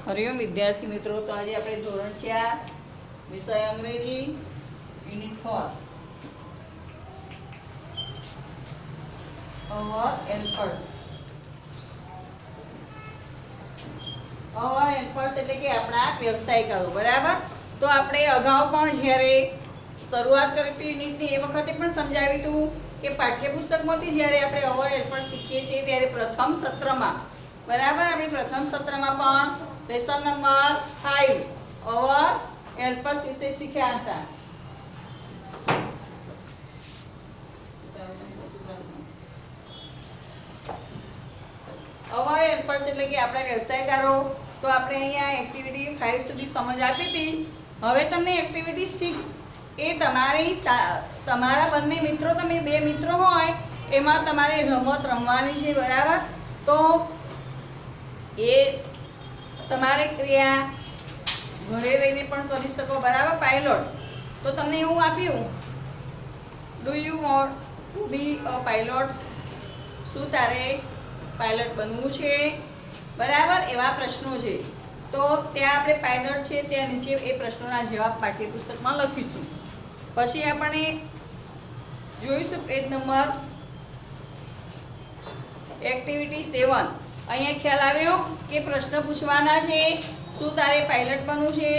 हरिओम विद्यार्थी मित्रों, तो आज આપણે ધોરણ 4 વિષય અંગ્રેજી યુનિટ 4 અવર હેલ્પર્સ એટલે કે આપણા વ્યવસાયકારો, બરાબર। તો આપણે અગાઉ પણ જ્યારે શરૂઆત કરી હતી યુનિટની એ વખતે પણ સમજાવ્યું હતું કે પાઠ્યપુસ્તકમાંથી જ્યારે આપણે અવર હેલ્પર્સ શીખીએ છીએ ત્યારે પ્રથમ સત્રમાં, બરાબર, આપણે પ્રથમ સત્રમાં પણ લેસન નંબર 5 અવર હેલ્પર્સ વિશે શીખ્યા હતા। અવર હેલ્પર્સ એટલે કે આપણા વ્યવસાયકારો। તો આપણે અહીંયા એક્ટિવિટી 5 સુધી સમજ આપી હતી। હવે તમને એક્ટિવિટી 6 એ તમારા બંને મિત્રો, તમે બે મિત્રો હોય એમાં તમારે રમત રમવાની છે, બરાબર। તો એ તમારે ક્રિયા ઘરે રહીને પણ કરી શકો, બરાબર। પાયલોટ, તો તમને એવું આપ્યું, do you want to be a pilot? શું તારે પાયલટ બનવું છે, બરાબર? એવા પ્રશ્નો છે। તો ત્યાં આપણે પાયલટ છે ત્યાં નીચે એ પ્રશ્નોના જવાબ પાઠ્યપુસ્તકમાં લખીશું। પછી આપણે જોઈશું પેજ નંબર એક્ટિવિટી 7। અહીંયા ખ્યાલ આવ્યો કે પ્રશ્ન પૂછવાના છે, શું તારે પાયલટ બનવું છે,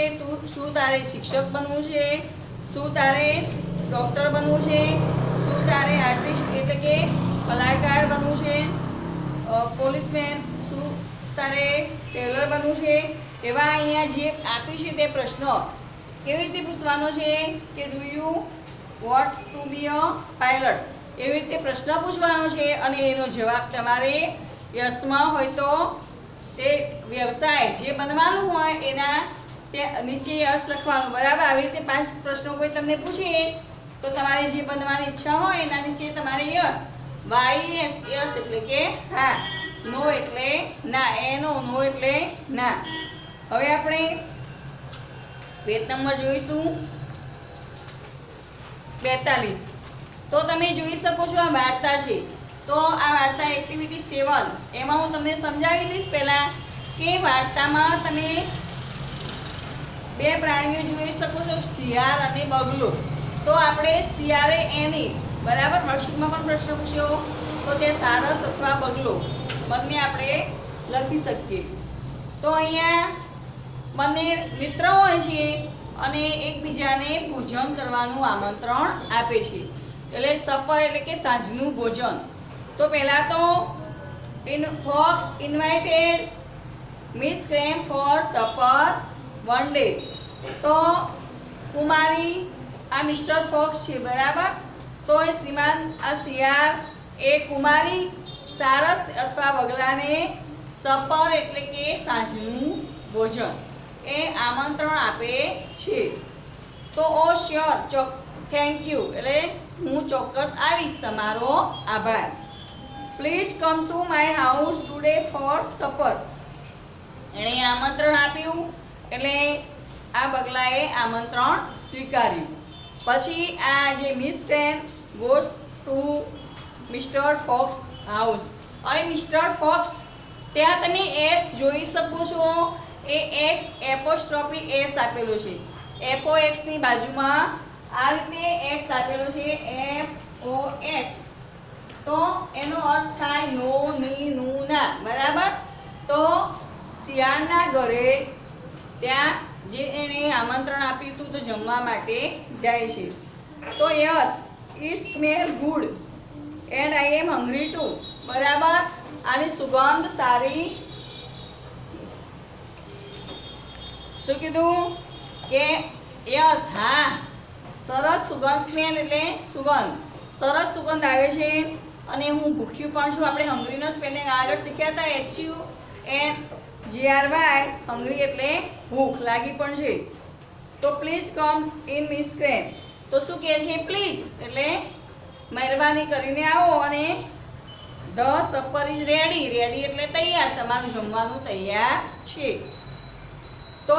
શું તારે શિક્ષક બનવું છે, શું તારે ડૉક્ટર બનવું છે, શું તારે આર્ટિસ્ટ એટલે કે કલાકાર બનવું છે, પોલીસમેન, શું તારે ટેલર બનવું છે, એવા અહીંયા જે આપ્યું છે તે પ્રશ્ન કેવી રીતે પૂછવાનો છે કે do you want to be a pilot, એવી રીતે પ્રશ્ન પૂછવાનો છે અને એનો જવાબ તમારે યસમાં હોય તો તે વ્યવસાય જે બનવાનું હોય એના તે નીચે યસ લખવાનું, બરાબર। આવી રીતે 5 પ્રશ્નો કોઈ તમને પૂછે તો તમારે જે બનવાની ઈચ્છા હોય એના નીચે તમારે યસ, YES, યસ એટલે કે હા, નો એટલે ના, એનો નો એટલે ના। હવે આપણે પેજ નંબર જોઈશું 42। તો તમે જોઈ શકો છો આ વાર્તા છે। તો આ વાર્તા એક્ટિવિટી 7 એમાં હું તમને સમજાવી દઈશ પહેલા કે વાર્તામાં તમે બે પ્રાણીઓ જોઈ શકો છો, શિયાળ અને બગલો। તો આપણે શિયાળે એની, બરાબર, વર્કશીટમાં પણ પ્રશ્ન પૂછ્યો તો તે સારસ અથવા બગલો બંને આપણે લખી શકીએ। તો અહીંયા બંને મિત્ર હોય છે અને એકબીજાને ભોજન કરવાનું આમંત્રણ આપે છે, એટલે સપર એટલે કે સાંજનું ભોજન। તો પહેલાં તો folks invited Miss Cram for supper one day. તો કુમારી, આ મિસ્ટર ફોક્સ છે, બરાબર। તો એ શ્રીમાન આ શિયાળ એ કુમારી સારસ અથવા બગલાને સપર એટલે કે સાંજનું ભોજન એ આમંત્રણ આપે છે। તો ઓ શ્યોર, થેન્ક યુ એટલે હું ચોક્કસ આવીશ, તમારો આભાર। Please come to my house today for supper, એણે આમંત્રણ આપ્યું એટલે આ બગલાએ આમંત્રણ સ્વીકાર્યું। પછી આ જે Miss Crane goes to Mister Fox house. હવે મિસ્ટર ફોક્સ ત્યાં તમે એસ જોઈ શકો છો, એ એક્સ એપોસ્ટ્રોફી એસ આપેલો છે, FOX ની બાજુમાં આ રીતે એક્સ આપેલો છે, FOX। તો એનો અર્થ થાય નો, ની, નું, ના, બરાબર। તો શિયાળના ઘરે ત્યાં જે એણે આમંત્રણ આપ્યું હતું તો જમવા માટે જાય છે। તો yes, it smell good and I am hungry too, બરાબર। આની સુગંધ સારી, શું કીધું કે યસ, હા, સરસ સુગંધ, સ્મેલ એટલે સુગંધ, સરસ સુગંધ આવે છે અને હું ભૂખ્યું પણ છું। આપણે હંગ્રીનો સ્પેલિંગ આગળ શીખ્યા હતા, HUNGRY, હંગ્રી એટલે ભૂખ લાગી પણ છે। તો please come in Miss Crane, તો શું કહે છે પ્લીઝ એટલે મહેરબાની કરીને આવો, અને the supper is ready, ready એટલે તૈયાર, તમારું જમવાનું તૈયાર છે। તો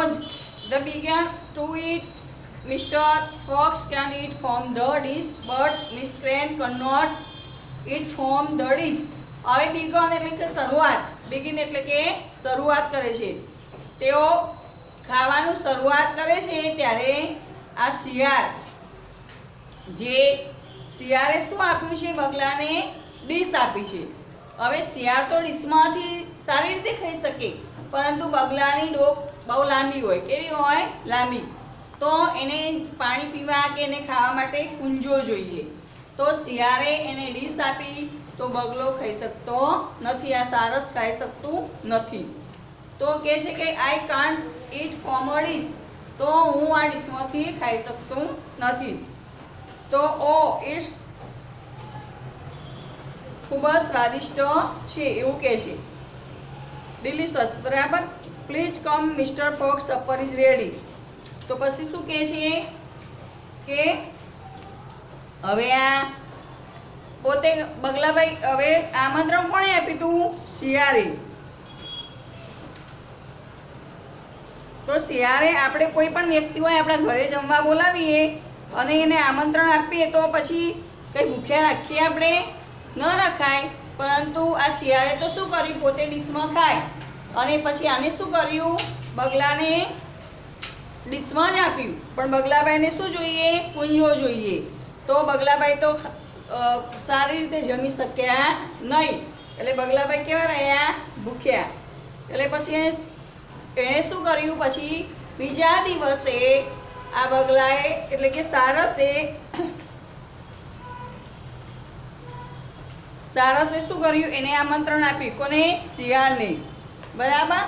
the begin to eat, Mister Fox can eat from the dish but Miss Crane can not eat from the dish. હવે બિગન એટલે કે શરૂઆત, બિગિન એટલે કે શરૂઆત કરે છે, તેઓ ખાવાનું શરૂઆત કરે છે ત્યારે આ શિયાળે શું આપ્યું છે? બગલાને ડીશ આપી છે. હવે શિયાળ તો ડીશમાંથી સારી રીતે ખાઈ શકે, પરંતુ બગલાની ડોક બહુ લાંબી હોય. કેવી હોય? લાંબી. તો એને પાણી પીવા કે એને ખાવા માટે કુંજો જોઈએ. તો શિયાળે એને ડીશ આપી તો બગલો ખાઈ શકતો નથી, આ સારસ ખાઈ શકતું નથી. તો કહે છે કે I can't eat from a dish, તો હું આ ડીશમાંથી ખાઈ શકતું નથી. તો ઓ ઇટ્સ ખૂબ જ સ્વાદિષ્ટ છે એવું કહે છે. ડિલિશિયસ, બરાબર. Please come Mister Fox, supper is ready. તો પછી શું કહે છે કે હવે આ પોતે બગલાભાઈ, હવે આમંત્રણ કોણે આપ્યું તું? શિયાળે. તો શિયાળે આપણે કોઈ પણ વ્યક્તિ હોય આપણા ઘરે જમવા બોલાવીએ અને એને આમંત્રણ આપીએ તો પછી કંઈ ભૂખ્યા રાખીએ આપણે? ન રખાય. પરંતુ આ શિયાળે તો શું કર્યું? પોતે ડીશમાં ખાય અને પછી આને શું કર્યું? બગલાને ડીશમાં જ આપ્યું. પણ બગલાભાઈને શું જોઈએ? કુંજો જોઈએ. તો બગલાભાઈ તો સારી રીતે જમી શક્યા નહીં. એટલે બગલાભાઈ કેવા રહ્યા? ભૂખ્યા. એટલે પછી એણે શું કર્યું? પછી બીજા દિવસે આ બગલાએ એટલે કે સારસે શું કર્યું? એને આમંત્રણ આપ્યું. કોને? શિયાળને. બરાબર.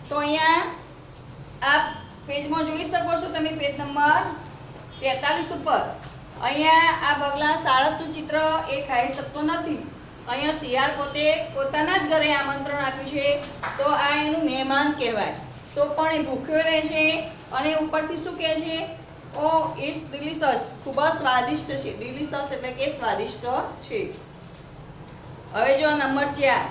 તો અહીંયા આ પેજમાં જોઈ શકો છો તમે, પેજ નંબર 43 ઉપર. અહીંયા આ બગલા સારસનું ચિત્ર એ ખાઈ શકતો નથી. અહીંયા શિયાળ પોતે પોતાના જ ઘરે આમંત્રણ આપ્યું છે, તો આ એનું મહેમાન કહેવાય. તો પણ એ ભૂખ્યો રહે છે અને ઉપરથી શું કહે છે? ઓ ઇટ્સ ડિલિશિયસ, ખૂબ જ સ્વાદિષ્ટ છે. ડિલિશિયસ એટલે કે સ્વાદિષ્ટ છે. હવે જો number 4.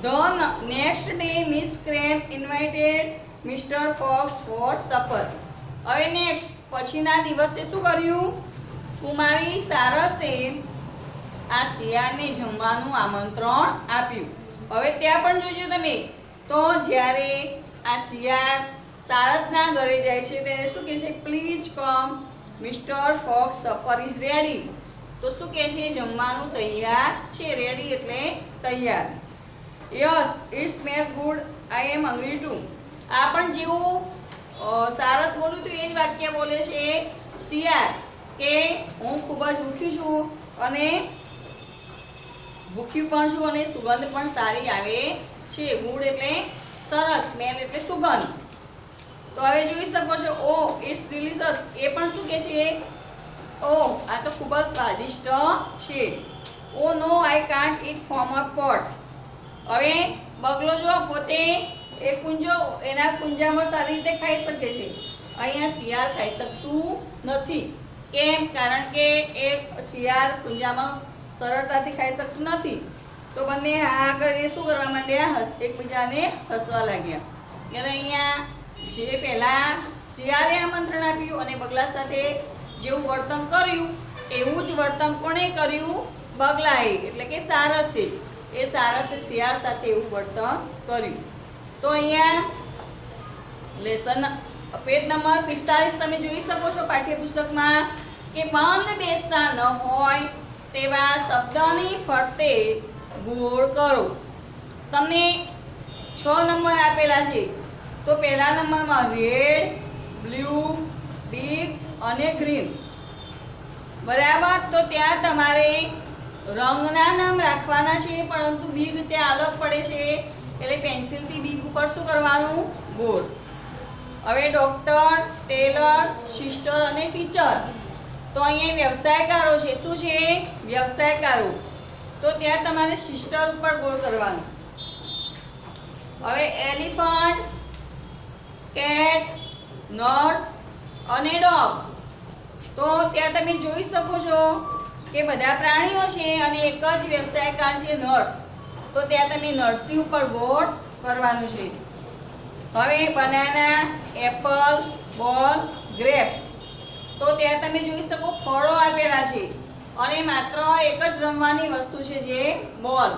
The next day Miss Crane invited Mister Fox for supper. હવે નેક્સ્ટ પછીના દિવસે શું કર્યું? કુમારી સારસે આ શિયાળને જમવાનું આમંત્રણ આપ્યું. હવે ત્યાં પણ જોજો તમે, તો જ્યારે આ શિયાળ સારસના ઘરે જાય છે ત્યારે શું કહે છે? Please come Mister Fox, supper is ready. તો શું કહે છે? જમવાનું તૈયાર છે. રેડી એટલે તૈયાર. Yes it smell good, I am hungry too. આ પણ જેવું સારસ બોલું તો એ જ વાક્ય બોલે છે શિયાળ કે હું ખૂબ જ ભૂખ્યું છું અને સુગંધ પણ સારી આવે છે. ગુડ એટલે સરસ, સ્મેલ એટલે સુગંધ. તો હવે જોઈ શકો છો ઓ ઇટ્સ ડિલિશિયસ. એ પણ શું કહે છે? ઓ આ તો ખૂબ જ સ્વાદિષ્ટ છે. Oh no I can't eat from a pot. હવે બગલો જો પોતે એ કુંજો એના કુંજામાં સારી રીતે ખાઈ શકે છે. અહીંયા શિયાળ ખાઈ શકતું નથી. કેમ? કારણ કે એ શિયાળ કુંજામાં સરળતાથી ખાઈ શકતું નથી. તો બંને આગળ એ શું કરવા માંડ્યા? એકબીજાને હસવા લાગ્યા. એટલે અહીંયા જે પહેલાં શિયાળે આમંત્રણ આપ્યું અને બગલા સાથે જેવું વર્તન કર્યું એવું જ વર્તન કોણે કર્યું? બગલાએ, એટલે કે સારસે. એ સારસે શિયાળ સાથે એવું વર્તન કર્યું. તો અહીંયા લેસન પેજ નંબર 45 તમે જોઈ શકો છો પાઠ્યપુસ્તકમાં કે બંધ બેસતા ન હોય તેવા શબ્દની ફરતે ગોળ કરો. તમને 6 નંબર આપેલા છે. તો પહેલા નંબરમાં રેડ, બ્લુ, બિગ અને ગ્રીન. બરાબર. તો ત્યાં તમારે રંગના નામ રાખવાના છે, પરંતુ બિગ ત્યાં અલગ પડે છે એટલે પેન્સિલથી બિગ ઉપર શું કરવાનું? ગોળ. હવે ડોક્ટર, ટેલર, સિસ્ટર અને ટીચર. તો અહીંયા વ્યવસાયકારો છે. શું છે? વ્યવસાયકારો. તો ત્યાં તમારે સિસ્ટર ઉપર ગોળ કરવાનું. હવે એલિફન્ટ, કેટ, નર્સ અને ડોગ. તો ત્યાં તમે જોઈ શકો છો કે બધા પ્રાણીઓ છે અને એક જ વ્યવસાયકાર છે નર્સ. તો ત્યાં તમે નર્સની ઉપર ગોળ કરવાનું છે. હવે બનાના, એપલ, બોલ, ગ્રેપ્સ. તો ત્યાં તમે જોઈ શકો ફળો આપેલા છે અને માત્ર એક જ રમવાની વસ્તુ છે જે બોલ.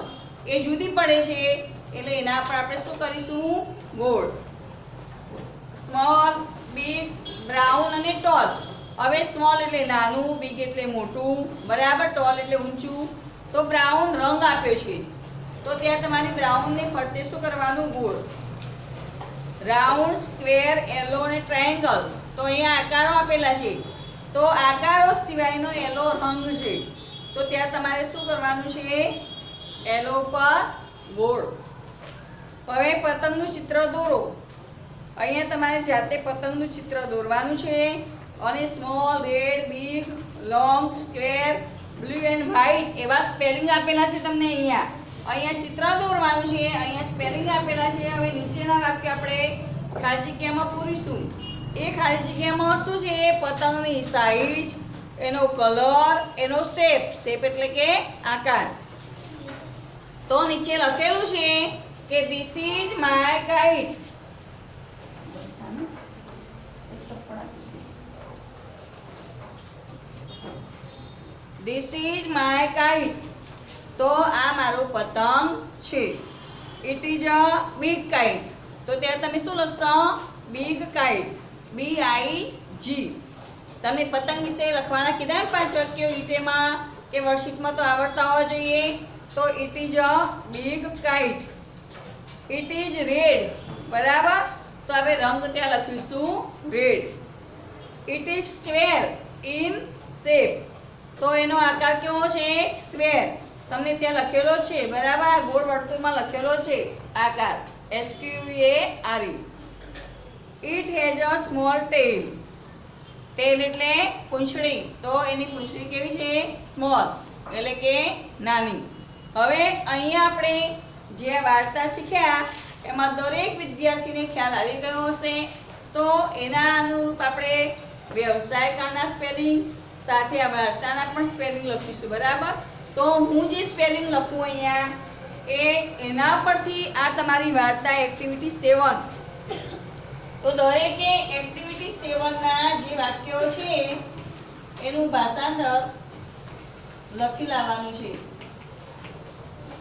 એ જુદી પડે છે એટલે એના પર આપણે શું કરીશું? ગોળ. સ્મોલ, બિગ, બ્રાઉન અને ટોલ. હવે સ્મોલ એટલે નાનું, બિગ એટલે મોટું, બરાબર, ટોલ એટલે ઊંચું. તો બ્રાઉન રંગ આપ્યો છે, તો ત્યાં તમારી બ્રાઉનને ફરતે શું કરવાનું? ગોળ. રાઉન્ડ, સ્ક્વેર, યેલો અને ટ્રાયેંગલ. તો અહીંયા આકારો આપેલા છે, તો આકારો સિવાયનો યેલો રંગ છે, તો ત્યાં તમારે શું કરવાનું છે? યેલો પર ગોળ. હવે પતંગનું ચિત્ર દોરો. અહીંયા તમારે જાતે પતંગનું ચિત્ર દોરવાનું છે અને small, red, big, long, square, blue and white એવા સ્પેલિંગ આપેલા છે તમને. અહીંયા ચિત્ર દોરવાનું છે, અહીંયા સ્પેલિંગ આપેલા છે. હવે નીચેના વાક્ય આપણે ખાલી જગ્યામાં પૂરીશું. એ ખાલી જગ્યામાં શું છે? પતંગની સાઈઝ, એનો કલર, એનો શેપ. શેપ એટલે કે આકાર. તો નીચે લખેલું છે કે this is my kite. This is my kite. તો આ મારો પતંગ છે. It is a big kite. તો ત્યાં તમે શું લખશો? Big kite. BIG. તમે પતંગ વિશે લખવાના કીધા 5 વાક્યો ઈટેમાં કે વર્કશીટમાં તો આવડતા હોવા જોઈએ. તો it is a big kite. It is red. બરાબર, તો હવે રંગ ત્યાં લખીશું red. It is square in shape. તો એનો આકાર કેવો છે? સ્ક્વેર. તમને ત્યાં લખેલો છે, બરાબર, આ ગોળ વર્તુળમાં લખેલો છે આકાર, SQUARE. It has a small tail. Tail એટલે પૂંછડી. તો એની પૂંછડી કેવી છે? સ્મોલ એટલે કે નાની. હવે અહીંયા આપણે જે વાર્તા શીખ્યા એમાં દરેક વિદ્યાર્થીને ખ્યાલ આવી ગયો હશે. તો એના અનુરૂપ આપણે વ્યવસાયકાળના સ્પેલિંગ સાથે આ વાર્તાના પણ સ્પેલિંગ લખીશું, બરાબર. તો હું જે સ્પેલિંગ લખું અહીંયા એના પરથી આ તમારી વાર્તા એક્ટિવિટી 7. તો દરેકે એક્ટિવિટી 7ના જે વાક્યો છે એનું ભાષાંતર લખી લાવવાનું છે,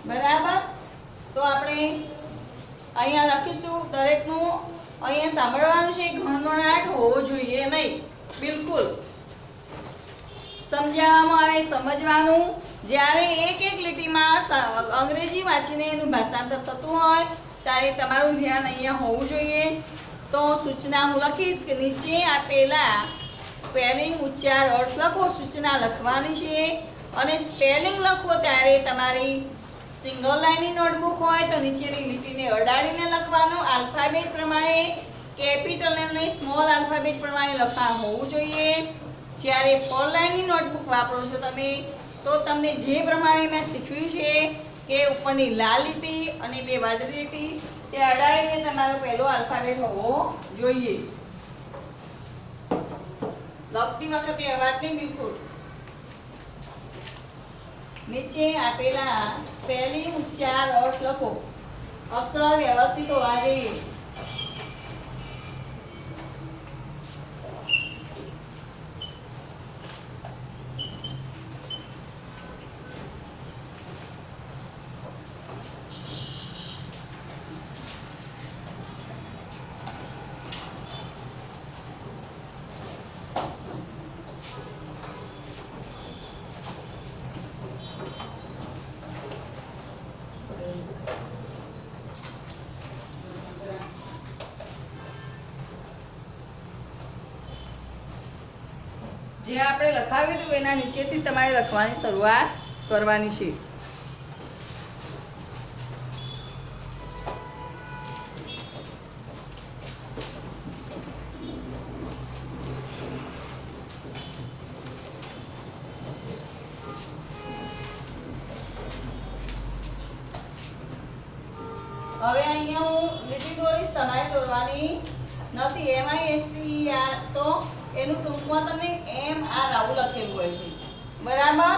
બરાબર. તો આપણે અહીંયા લખીશું દરેકનું. અહીંયા સાંભળવાનું છે, ઘણઘણાટ હોવો જોઈએ નહીં, બિલકુલ. સમજાવવામાં આવે સમજવાનું. જ્યારે એક એક લીટીમાં અંગ્રેજી વાંચીને એનું ભાષાંતર થતું હોય ત્યારે તમારું ધ્યાન અહીંયા હોવું જોઈએ. તો સૂચના હું લખીશ કે નીચે આપેલા સ્પેલિંગ, ઉચ્ચાર, અર્થ લખો. સૂચના લખવાની છે અને સ્પેલિંગ લખો ત્યારે તમારી સિંગલ લાઇનની નોટબુક હોય તો નીચેની લીટીને અડાડીને લખવાનું. આલ્ફાબેટ પ્રમાણે, કેપિટલ અને સ્મોલ આલ્ફાબેટ પ્રમાણે લખાણ હોવું જોઈએ. જ્યારે 4 લાઇનની નોટબુક વાપરો છો તમે તો તમને જે પ્રમાણે મેં શીખવ્યું છે કે ઉપરની લાલ લીટી અને 2 વાદળી લીટી તે અડાડીને તમારો પહેલો આલ્ફાબેટ હોવો જોઈએ. લખતી વખતે અવાજ નહીં, બિલકુલ. નીચે આપેલા સ્પેલિંગ, ઉચ્ચાર, અર્થ લખો. અક્ષર વ્યવસ્થિત હોવા જોઈએ. જે આપણે લખાવ્યું હતું એના નીચેથી તમારે લખવાની શરૂઆત કરવાની છે. હવે અહીંયા હું લીટી દોરીશ, તમારે દોરવાની નથી. MISTER તો એનું ટૂંકમાં તમને MR આવું લખેલું હોય છે, બરાબર.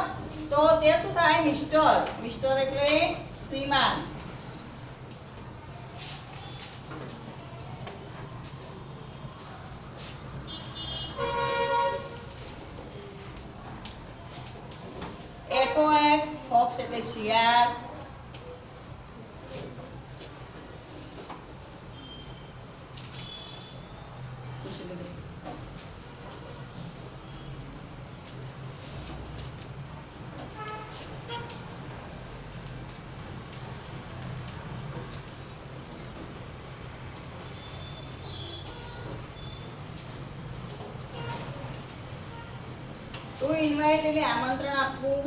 તો તે શું થાય? મિસ્ટર. મિસ્ટર એટલે શ્રીમાન. FOX, ફોક્સ એટલે શિયાળ. ટુ ઇન્વાઇટ એટલે આમંત્રણ આપવું.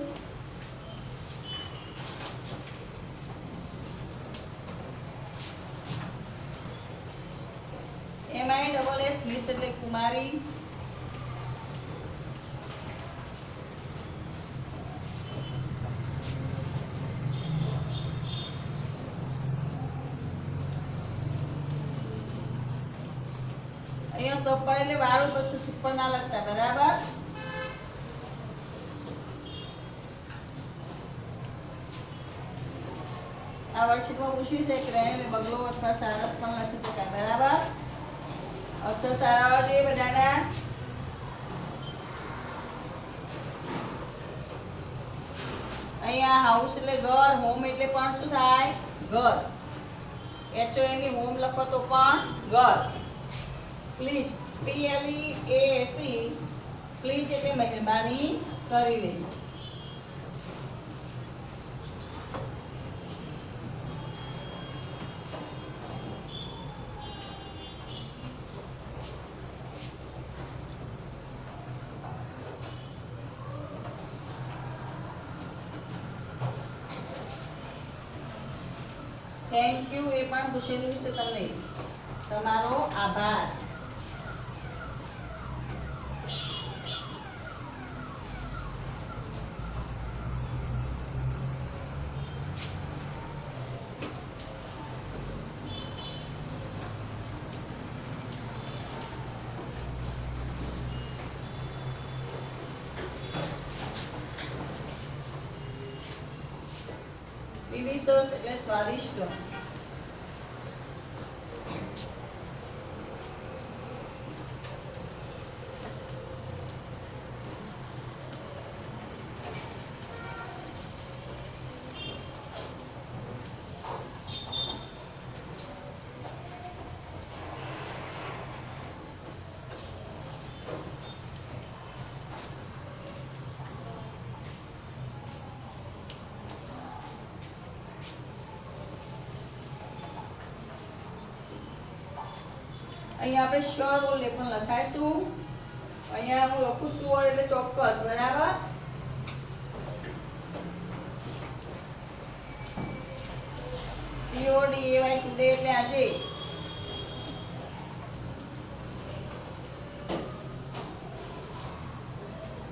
MISS મિસ એટલે કુમારી. અહીંયા સ્ટોપ પર એટલે વાળું પછી સુપર ના લખતા, બરાબર. આ વર્કશીટમાં પૂછ્યું છે ક્રેન એટલે બગલો અથવા સારસ પણ લખી શકાય, બરાબર. અક્ષર સારા હોવા જોઈએ બધાના. અહીંયા હાઉસ એટલે ઘર, હોમ એટલે પણ શું થાય? ઘર. HOME હોમ લખો તો પણ ઘર. પ્લીઝ PLEASE પ્લીઝ એટલે મહેરબાની કરીને. થેન્ક યુ એ પણ પૂછેલું છે તમને. તમારો આભાર. ડિલિશિયસ એટલે સ્વાદિષ્ટ. અહીંયા આપણે શ્યોર બોલ પણ લખાઈશું. અહીંયા હું લખું શ્યોર એટલે ચોક્કસ, બરાબર. TODAY ટુડે એટલે આજે.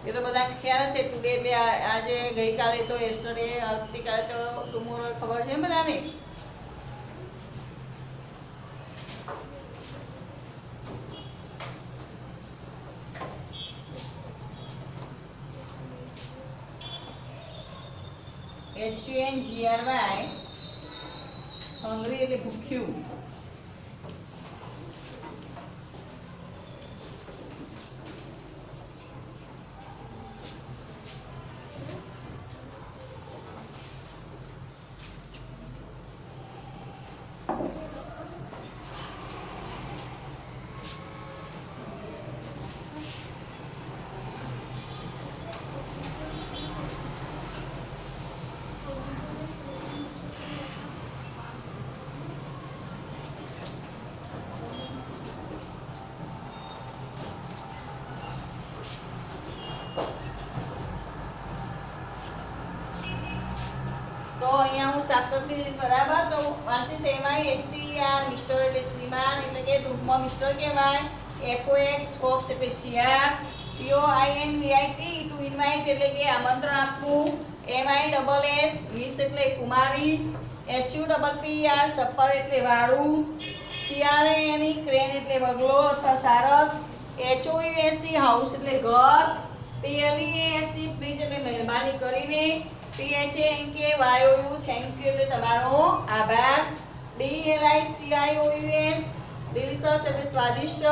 એ તો બધા ખ્યાલ હશે. ટુડે એટલે આજે, ગઈકાલે તો યસ્ટરડે, આવતીકાલે તો ટુમોરો, ખબર છે બધાને. HUNGRY હંગ્રી એટલે ભૂખ્યું. તો અહીંયા હું સાફ કરતી જઈશ, બરાબર. તો વાંચીશ MISTER મિસ્ટર એટલે શ્રીમાન, એટલે કે ટૂંકમાં મિસ્ટર કહેવાય. FOX ફોક્સ એટલે શિયાળ. TOINVIT ટુ ઇન્વાઇટ એટલે કે આમંત્રણ આપવું. MISS મિસ એટલે કુમારી. SUPPER સપ્પર એટલે વાળું. CRANE ક્રેન એટલે બગલો અથવા સારસ. HOUSE હાઉસ એટલે ઘર. PLEASE પ્લીઝ એટલે મહેરબાની કરીને. THANKYOU થેન્ક યુ એટલે તમારો આભાર. DELICIOUS ડિલિશિયસ એટલે સ્વાદિષ્ટ.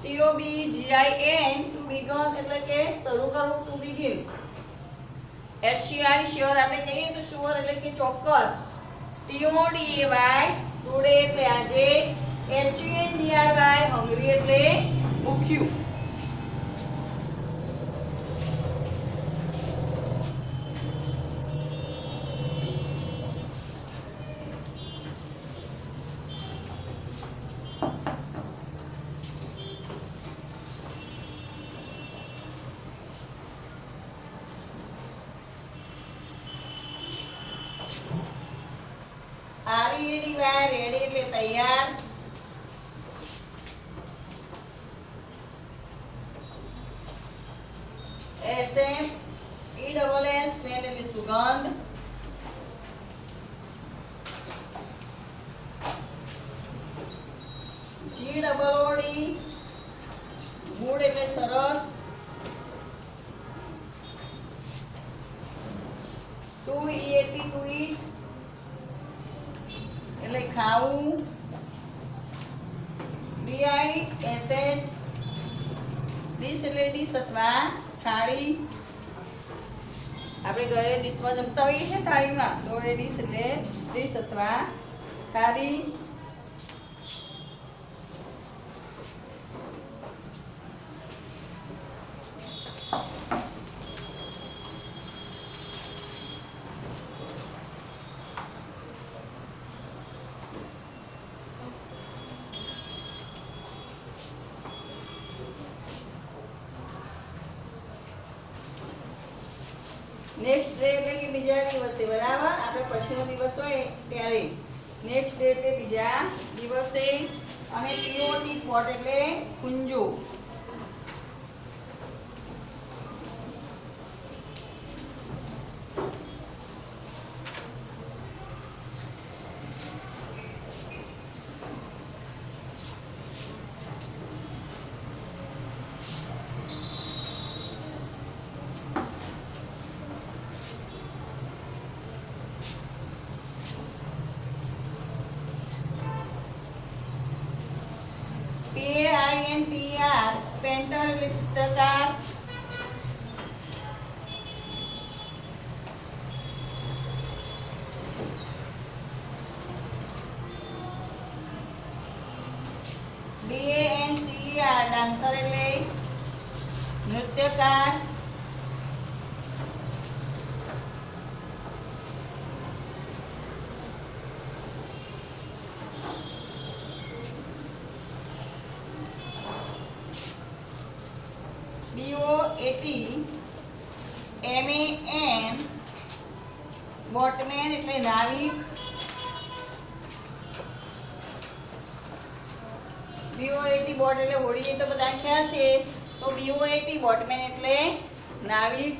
TOBGIN ટુ બિગન એટલે કે શરૂ કરવું, ટુ બિગિન. SURE શ્યોર આપણે કહીએ તો શ્યોર એટલે કે ચોક્કસ. TODAY ટુડે એટલે આજે. HUNGRY હંગ્રી એટલે ભૂખ્યું. વાય રેડી એટલે તૈયાર. SM E double S smell એટલે સુગંધ. જી ડબલ ઓડી ગુડ એટલે સરસ. ટુ ઈએટી ટુ ઈટ એટલે ખાવું. ડીઆઈ એસએચ ડીશ એટલે ડીશ અથવા થાળી. આપણે ઘરે ડીશમાં જમતા હોઈએ છીએ થાળીમાં, તો એ ડીશ એટલે ડીશ અથવા થાળી. નેક્સ્ટ ડે એટલે કે બીજા દિવસે, બરાબર. આપણે પછીનો દિવસ હોય ત્યારે નેક્સ્ટ ડે એટલે બીજા દિવસે. અને પીઓટી પોટ એટલે કુંજો. PAINTER પેન્ટર એટલે ચિત્રકાર. DANCER ડાન્સર એટલે નૃત્યકાર. BOAT MAN બોટમેન એટલે નાવિક. BOAT બોટ એટલે હોડી, એ તો બધા ખ્યાલ છે. તો BOAT બોટમેન એટલે નાવિક.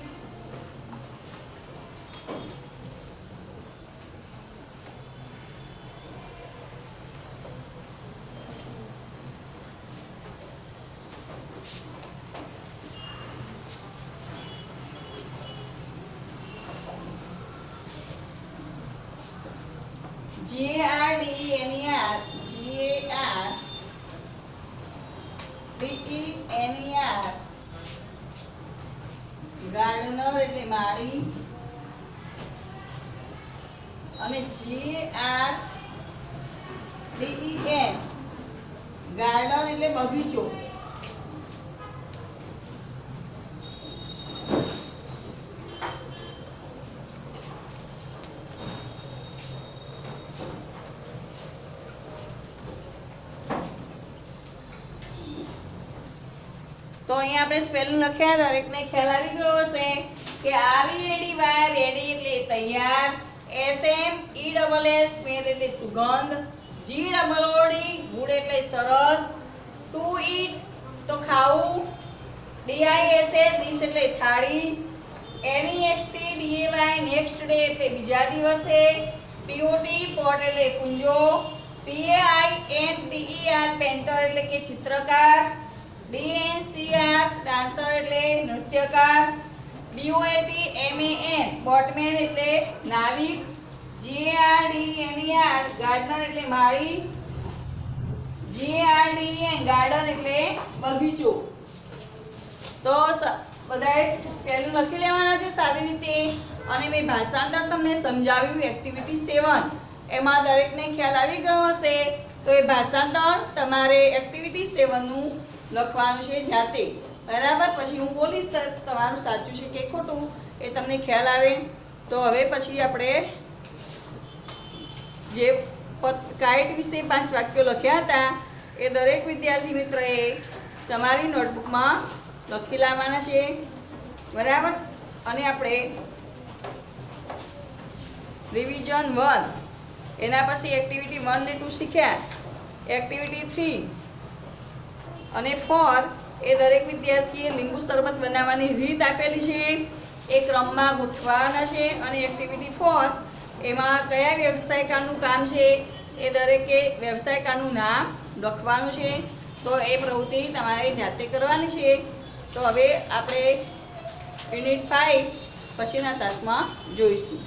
GARDENER ગાર્ડનર એટલે માળી. અને GARDEN ગાર્ડન એટલે બગીચો. તો અહીંયા આપણે સ્પેલિંગ લખ્યા, દરેકને ખ્યાલ આવી ગયો હશે કે READY રેડી એટલે તૈયાર. SMESS સ્મેલ એટલે સુગંધ. GOOD ગુડ એટલે સરસ. ટુ ઈટ તો ખાવું. DISH ડીશ એટલે થાળી. NEXT DAY નેક્સ્ટ ડે એટલે બીજા દિવસે. POT પોટ એટલે કુંજો. PAINTER પેન્ટર એટલે કે ચિત્રકાર. DANCER ડાન્સર એટલે નૃત્યકાર. BOAT MAN બોટમેન એટલે નાવિક. GARDENER ગાર્ડનર એટલે માળી. GARDEN ગાર્ડન એટલે બગીચો. તો બધાએ સ્પેલિંગ લખી લેવાના છે સારી રીતે. અને મેં ભાષાંતર તમને સમજાવ્યું એક્ટિવિટી 7, એમાં દરેકને ખ્યાલ આવી ગયો હશે. તો એ ભાષાંતર તમારે એક્ટિવિટી 7 નું લખવાનું છે જાતે, બરાબર. પછી હું બોલીશ તમારું સાચું છે કે ખોટું એ તમને ખ્યાલ આવે. તો હવે પછી આપણે જે કાઇટ વિશે 5 વાક્યો લખ્યા હતા એ દરેક વિદ્યાર્થી મિત્રએ તમારી નોટબુકમાં લખી લાવવાના છે, બરાબર. અને આપણે રિવિઝન 1 એના પછી એક્ટિવિટી 1 ને 2 શીખ્યા. એક્ટિવિટી 3 અને 4 એ દરેક વિદ્યાર્થીએ લીંબુ શરબત બનાવવાની રીત આપેલી છે, એ ક્રમમાં ગોઠવવાના છે. અને એક્ટિવિટી 4 એમાં કયા વ્યવસાયકારનું કામ છે એ દરેકે વ્યવસાયકારનું નામ લખવાનું છે. તો એ પ્રવૃત્તિ તમારે જાતે કરવાની છે. તો હવે આપણે યુનિટ 5 પછીના તાસમાં જોઈશું.